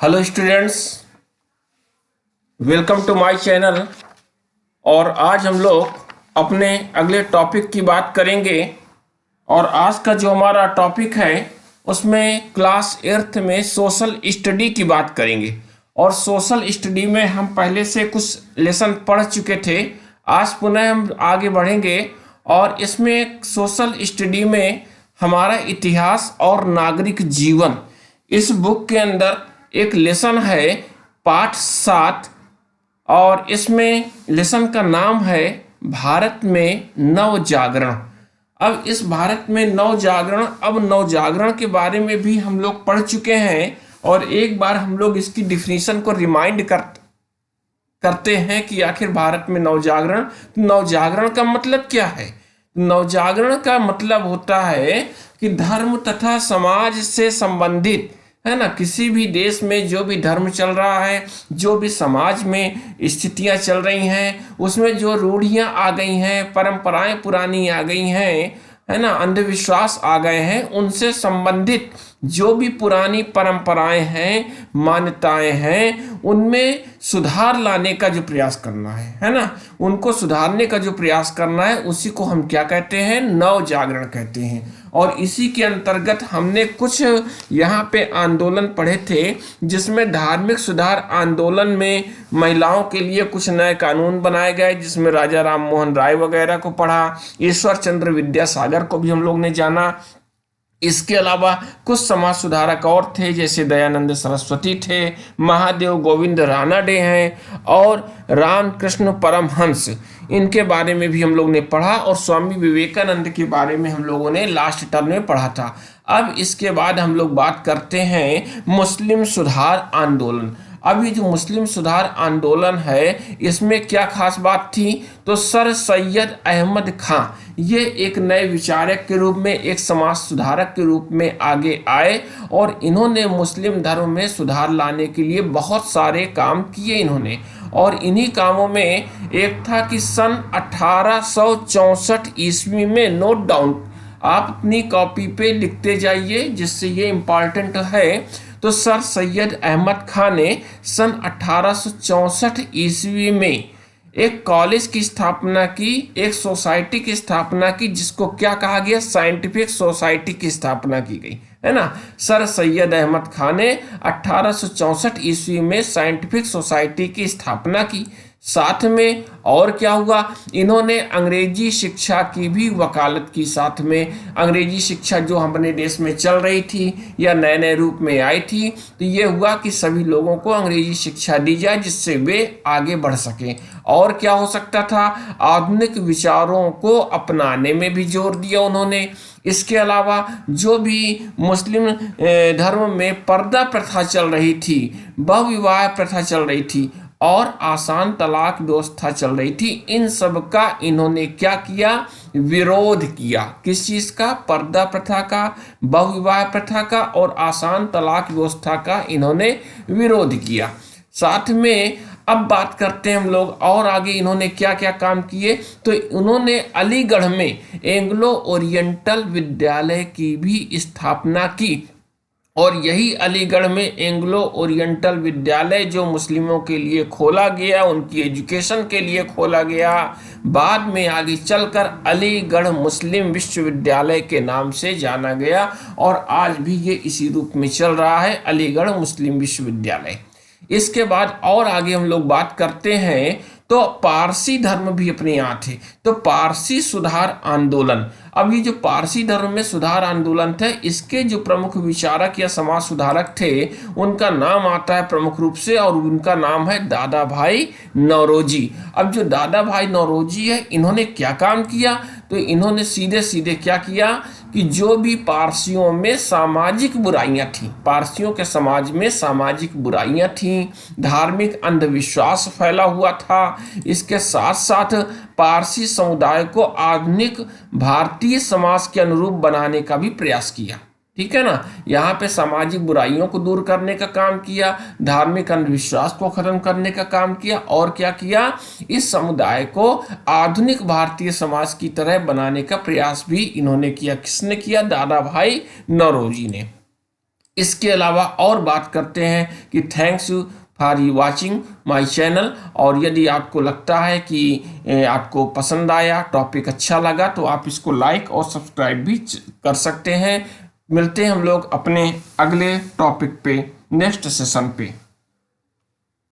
Hello students, welcome to my channel. और आज हम लोग अपने अगले टॉपिक की बात करेंगे। और आज का जो हमारा टॉपिक है उसमें क्लास 8th में सोशल स्टडी की बात करेंगे। और सोशल स्टडी में हम पहले से कुछ लेसन पढ़ चुके थे। आज पुनः हम आगे बढ़ेंगे और इसमें सोशल स्टडी में हमारा इतिहास और नागरिक जीवन, इस बुक के अंदर एक लेसन है पाठ 7। और इसमें लेसन का नाम है भारत में नव जागरण। अब इस भारत में नव जागरण, अब नव जागरण के बारे में भी हम लोग पढ़ चुके हैं। और एक बार हम लोग इसकी डिफिनीशन को रिमाइंड करते हैं कि आखिर भारत में नवजागरण, नवजागरण का मतलब क्या है। नवजागरण का मतलब होता है कि धर्म तथा समाज से संबंधित, है ना, किसी भी देश में जो भी धर्म चल रहा है, जो भी समाज में स्थितियां चल रही हैं, उसमें जो रूढ़ियां आ गई हैं, परंपराएं पुरानी आ गई हैं, है ना, अंधविश्वास आ गए हैं, उनसे संबंधित जो भी पुरानी परंपराएं हैं, मान्यताएं हैं, उनमें सुधार लाने का जो प्रयास करना है ना, उनको सुधारने का जो प्रयास करना है, उसी को हम क्या कहते हैं, नव जागरण कहते हैं। और इसी के अंतर्गत हमने कुछ यहाँ पे आंदोलन पढ़े थे, जिसमें धार्मिक सुधार आंदोलन में महिलाओं के लिए कुछ नए कानून बनाए गए, जिसमें राजा राम मोहन राय वगैरह को पढ़ा, ईश्वर चंद्र विद्यासागर को भी हम लोग ने जाना। इसके अलावा कुछ समाज सुधारक और थे, जैसे दयानंद सरस्वती थे, महादेव गोविंद रानडे हैं और रामकृष्ण परमहंस, इनके बारे में भी हम लोग ने पढ़ा। और स्वामी विवेकानंद के बारे में हम लोगों ने लास्ट टर्म में पढ़ा था। अब इसके बाद हम लोग बात करते हैं मुस्लिम सुधार आंदोलन। अब ये जो मुस्लिम सुधार आंदोलन है, इसमें क्या खास बात थी, तो सर सैयद अहमद खां ये एक नए विचारक के रूप में, एक समाज सुधारक के रूप में आगे आए। और इन्होंने मुस्लिम धर्म में सुधार लाने के लिए बहुत सारे काम किए इन्होंने। और इन्हीं कामों में एक था कि सन 1864 ईस्वी में, नोट डाउन आप अपनी कॉपी पे लिखते जाइए जिससे ये इम्पॉर्टेंट है, तो सर सैयद अहमद खान ने सन 1864 ईस्वी में एक कॉलेज की स्थापना की, एक सोसाइटी की स्थापना की, जिसको क्या कहा गया, साइंटिफिक सोसाइटी की स्थापना की गई, है ना। सर सैयद अहमद खान ने 1864 ईस्वी में साइंटिफिक सोसाइटी की स्थापना की। साथ में और क्या हुआ, इन्होंने अंग्रेजी शिक्षा की भी वकालत की। साथ में अंग्रेजी शिक्षा जो हमारे देश में चल रही थी या नए नए रूप में आई थी, तो ये हुआ कि सभी लोगों को अंग्रेजी शिक्षा दी जाए जिससे वे आगे बढ़ सकें। और क्या हो सकता था, आधुनिक विचारों को अपनाने में भी जोर दिया उन्होंने। इसके अलावा जो भी मुस्लिम धर्म में पर्दा प्रथा चल रही थी, बहुविवाह प्रथा चल रही थी और आसान तलाक व्यवस्था चल रही थी, इन सब का इन्होंने क्या किया, विरोध किया। किस चीज का, पर्दा प्रथा का, बहुविवाह प्रथा का और आसान तलाक व्यवस्था का इन्होंने विरोध किया। साथ में अब बात करते हैं हम लोग और आगे इन्होंने क्या क्या काम किए, तो उन्होंने अलीगढ़ में एंग्लो ओरिएंटल विद्यालय की भी स्थापना की। और यही अलीगढ़ में एंग्लो ओरिएंटल विद्यालय जो मुस्लिमों के लिए खोला गया, उनकी एजुकेशन के लिए खोला गया, बाद में आगे चलकर अलीगढ़ मुस्लिम विश्वविद्यालय के नाम से जाना गया। और आज भी ये इसी रूप में चल रहा है, अलीगढ़ मुस्लिम विश्वविद्यालय। इसके बाद और आगे हम लोग बात करते हैं, तो पारसी धर्म भी अपने यहाँ थे, तो पारसी सुधार आंदोलन। अब ये जो पारसी धर्म में सुधार आंदोलन था, इसके जो प्रमुख विचारक या समाज सुधारक थे, उनका नाम आता है प्रमुख रूप से, और उनका नाम है दादा भाई नौरोजी। अब जो दादा भाई नौरोजी है, इन्होंने क्या काम किया, तो इन्होंने सीधे सीधे क्या किया कि जो भी पारसियों में सामाजिक बुराइयां थी, पारसियों के समाज में सामाजिक बुराइयां थी, धार्मिक अंधविश्वास फैला हुआ था, इसके साथ साथ पारसी समुदाय को आधुनिक भारतीय समाज के अनुरूप बनाने का भी प्रयास किया। ठीक है ना, यहाँ पे सामाजिक बुराइयों को दूर करने का काम किया, धार्मिक अंधविश्वास को खत्म करने का काम किया, और क्या किया, इस समुदाय को आधुनिक भारतीय समाज की तरह बनाने का प्रयास भी इन्होंने किया। किसने किया, दादा भाई नौरोजी ने। इसके अलावा और बात करते हैं कि thanks you for you watching my channel. और यदि आपको लगता है कि आपको पसंद आया, टॉपिक अच्छा लगा, तो आप इसको लाइक और सब्सक्राइब भी कर सकते हैं। मिलते हैं हम लोग अपने अगले टॉपिक पे, नेक्स्ट सेशन पे।